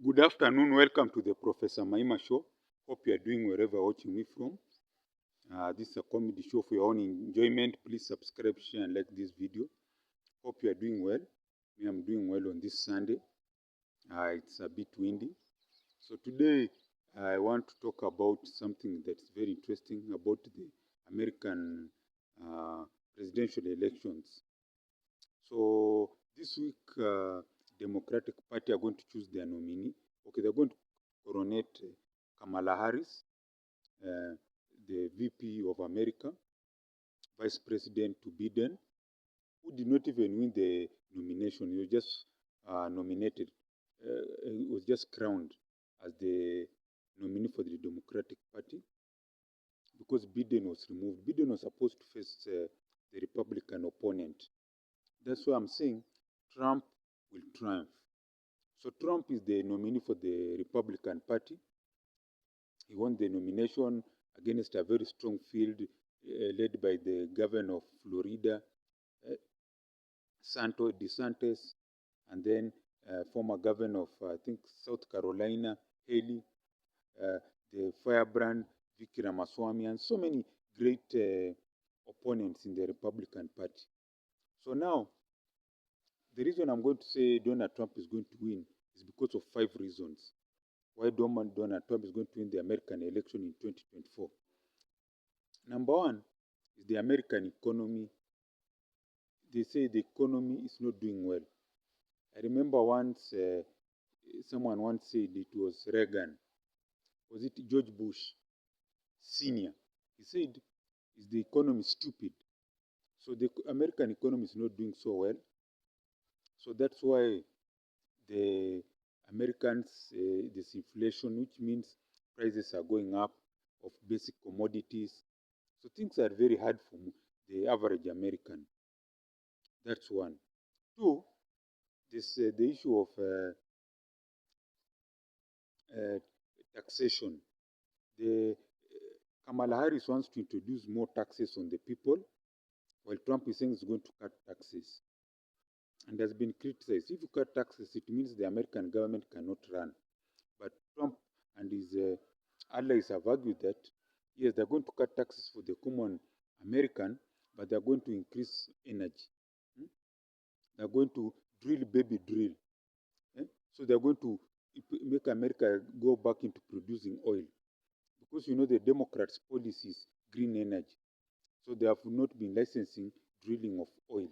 Good afternoon. Welcome to the Professor Maima Show. Hope you are doing wherever you're watching me from. This is a comedy show for your own enjoyment. Please subscribe, share, and like this video. Hope you are doing well. Me, I'm doing well on this Sunday. It's a bit windy. So today, I want to talk about something that's very interesting about the American presidential elections. So this week, Democratic Party are going to choose their nominee. Okay, they're going to coronate Kamala Harris, the VP of America, Vice President to Biden, who did not even win the nomination. He was just nominated. He was just crowned as the nominee for the Democratic Party because Biden was removed. Biden was supposed to face the Republican opponent. That's why I'm saying Trump will triumph. So Trump is the nominee for the Republican Party. He won the nomination against a very strong field led by the governor of Florida, DeSantis, and then former governor of, I think, South Carolina, Haley, the firebrand Vicky Ramaswamy, and so many great opponents in the Republican Party. So now, the reason I'm going to say Donald Trump is going to win is because of 5 reasons why Donald Trump is going to win the American election in 2024. Number one is the American economy. They say the economy is not doing well. I remember once someone once said it was Reagan. Was it George Bush Sr.? He said, is the economy stupid? So the American economy is not doing so well. So that's why the Americans, this inflation, which means prices are going up of basic commodities. So things are very hard for the average American. That's one. Two, this the issue of taxation. The Kamala Harris wants to introduce more taxes on the people, while Trump is saying he's going to cut taxes. And has been criticized. If you cut taxes, it means the American government cannot run. But Trump and his allies have argued that, yes, they're going to cut taxes for the common American, but they're going to increase energy. They're going to drill, baby drill. So they're going to make America go back into producing oil. Because you know the Democrats' policy is green energy. So they have not been licensing drilling of oil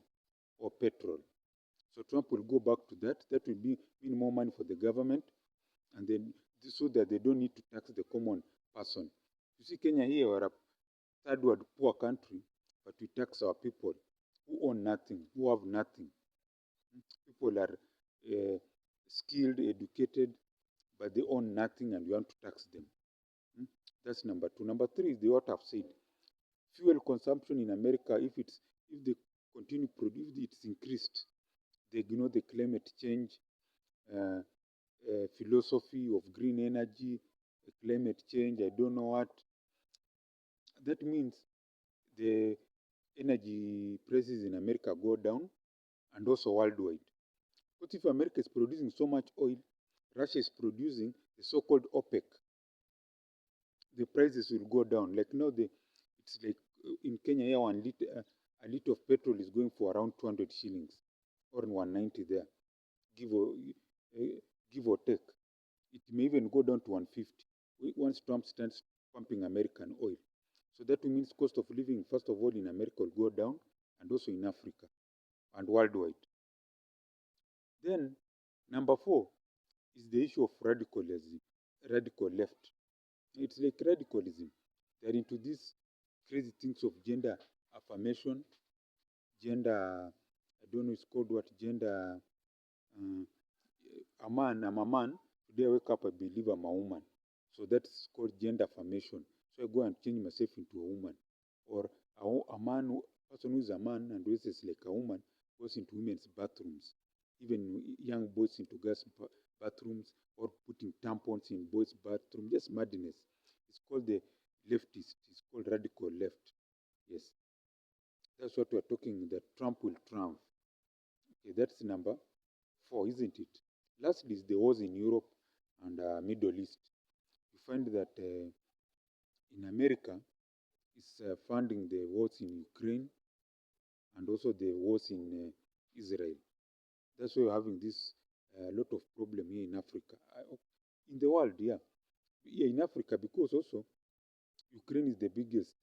or petrol. So Trump will go back to that. That will mean more money for the government, and then so that they don't need to tax the common person. You see, Kenya here, we're a third world poor country, but we tax our people who own nothing, who have nothing. People are skilled, educated, but they own nothing, and we want to tax them. That's number two. Number three is what I've said. Fuel consumption in America, if they continue produce, it's increased. The climate change philosophy of green energy, climate change, I don't know what. That means the energy prices in America go down and also worldwide. But if America is producing so much oil, Russia is producing the so-called OPEC, the prices will go down. Like now, it's like in Kenya here, a liter of petrol is going for around 200 shillings or 190 there, give or take. It may even go down to 150 once Trump starts pumping American oil. So that means cost of living, first of all, in America will go down, and also in Africa and worldwide. Then, number 4 is the issue of radicalism, radical left. It's like radicalism. They're into these crazy things of gender affirmation, gender, I don't know, it's called what, gender, I'm a man, today I wake up, I believe I'm a woman. So that's called gender affirmation. So I go and change myself into a woman. Or person who is a man and dresses like a woman goes into women's bathrooms. Even young boys into girls' bathrooms, or putting tampons in boys' bathrooms. Just madness. It's called the leftist. It's called radical left. Yes. That's what we're talking, that Trump will triumph. Okay, that's number 4, isn't it? Lastly is the wars in Europe and Middle East. You find that in America, it's funding the wars in Ukraine and also the wars in Israel. That's why we're having this lot of problem here in Africa. In the world, yeah. Here in Africa, because also Ukraine is the biggest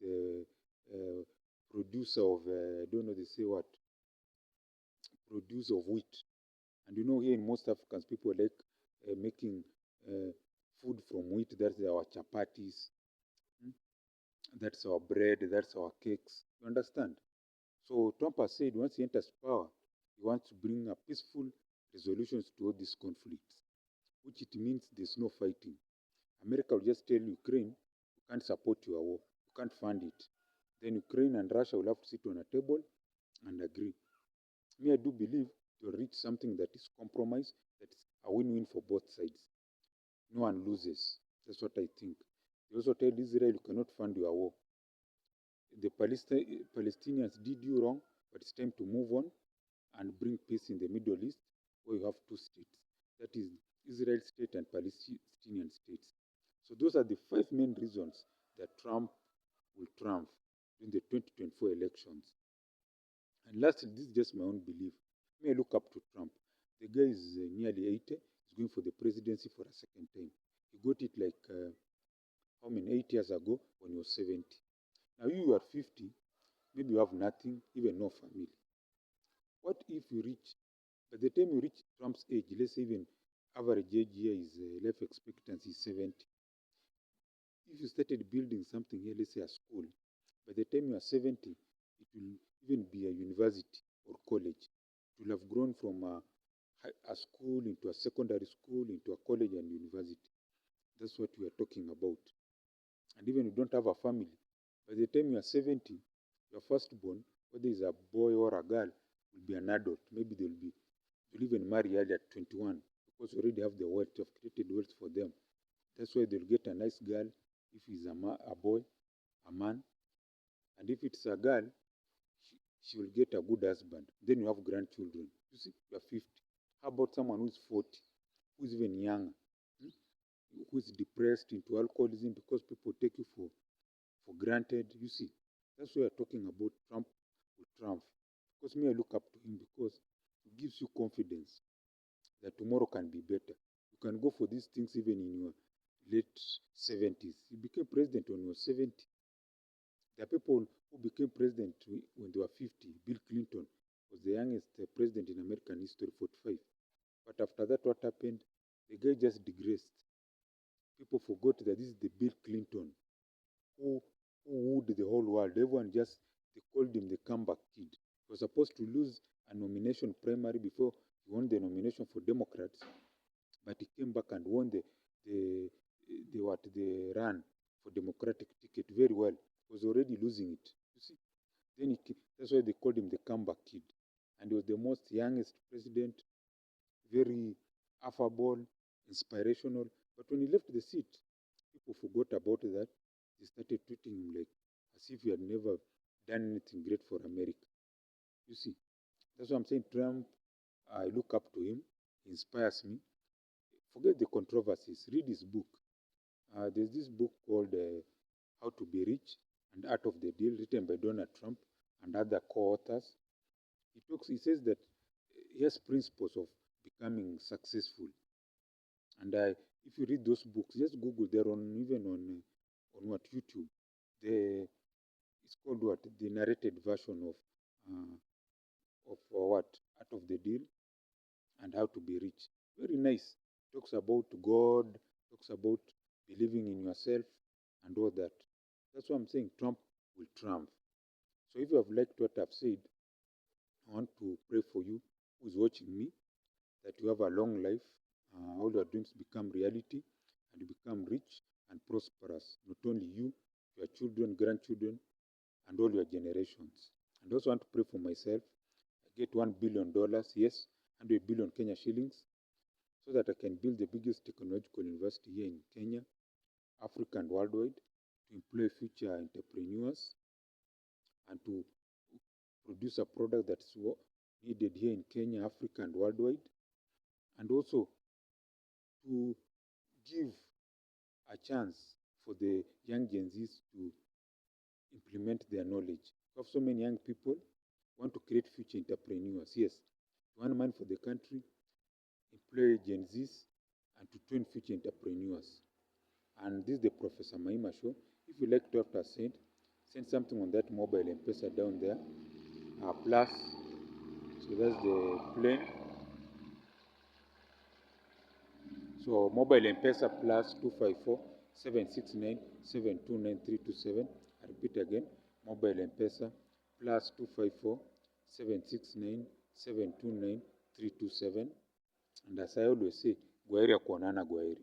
producer of, I don't know they say what, producer of wheat. And you know, here in most Africans, people like making food from wheat. That's our chapatis, that's our bread, that's our cakes. You understand? So Trump has said once he enters power, he wants to bring a peaceful resolutions to all these conflicts, which it means there's no fighting. America will just tell Ukraine, you can't support your war, you can't fund it. Then Ukraine and Russia will have to sit on a table and agree. Me, I do believe to reach something that is compromise, that is a win-win for both sides. No one loses. That's what I think. They also tell Israel, you cannot fund your war. The Palestinians did you wrong, but it's time to move on and bring peace in the Middle East, where you have two states. That is Israel state and Palestinian states. So those are the 5 main reasons that Trump will triumph in the 2024 elections. And lastly, this is just my own belief. May I look up to Trump. The guy is nearly 80. He's going for the presidency for a second time. He got it like, how many, 8 years ago when he was 70. Now you are 50, maybe you have nothing, even no family. What if you reach, by the time you reach Trump's age, let's say even average age here is life expectancy is 70. If you started building something here, let's say a school, by the time you are 70, it will even be a university or college. It will have grown from a school into a secondary school, into a college and university. That's what we are talking about. And even if you don't have a family, by the time you are 70, your firstborn, whether it's a boy or a girl, will be an adult. Maybe they'll even marry early at 21 because you already have the wealth, you have created wealth for them. That's why they'll get a nice girl if he's a boy, a man. And if it's a girl, she will get a good husband. Then you have grandchildren. You see, you are 50. How about someone who's 40, who's even younger, who is depressed into alcoholism because people take you for granted? You see, that's why we're talking about Trump with Trump. Because me, I look up to him because it gives you confidence that tomorrow can be better. You can go for these things even in your late 70s. You became president when you were 70. There are people who became president when they were 50. Bill Clinton was the youngest president in American history, 45. But after that, what happened? The guy just digressed. People forgot that this is the Bill Clinton who wooed the whole world. Everyone just, they called him the comeback kid. He was supposed to lose a nomination primary before he won the nomination for Democrats, but he came back and won the run for Democratic ticket very well. He was already losing it. You see, then that's why they called him the comeback kid, and he was the most youngest president, very affable, inspirational. But when he left the seat, people forgot about that. They started treating him like as if he had never done anything great for America. You see, that's why I'm saying Trump, I look up to him. He inspires me. Forget the controversies. Read his book. There's this book called How to Be Rich and Art of the Deal, written by Donald Trump and other co-authors. He says that he has principles of becoming successful. And if you read those books, just Google. They're even on what, YouTube. It's called what, the narrated version of what, Art of the Deal and How to Be Rich. Very nice. Talks about God, talks about believing in yourself and all that. That's why I'm saying Trump will triumph. So if you have liked what I've said, I want to pray for you who's watching me, that you have a long life, all your dreams become reality, and you become rich and prosperous. Not only you, your children, grandchildren, and all your generations. And also want to pray for myself. I get $1 billion, yes, 100 billion Kenya shillings, so that I can build the biggest technological university here in Kenya, Africa, and worldwide, to employ future entrepreneurs and to produce a product that's needed here in Kenya, Africa, and worldwide, and also to give a chance for the young Gen Zs to implement their knowledge. We have so many young people want to create future entrepreneurs. Yes, you want money for the country, employ Gen Zs, and to train future entrepreneurs. And this is the Professor Mahima show. If you like to have to send something on that mobile M-Pesa down there. Plus, so that's the plane. So mobile M-Pesa plus 254 769 729 327. I repeat again, mobile M-Pesa plus 254 769 729 327. And as I always say, Gwaheri ya kuonana, Gwaheri.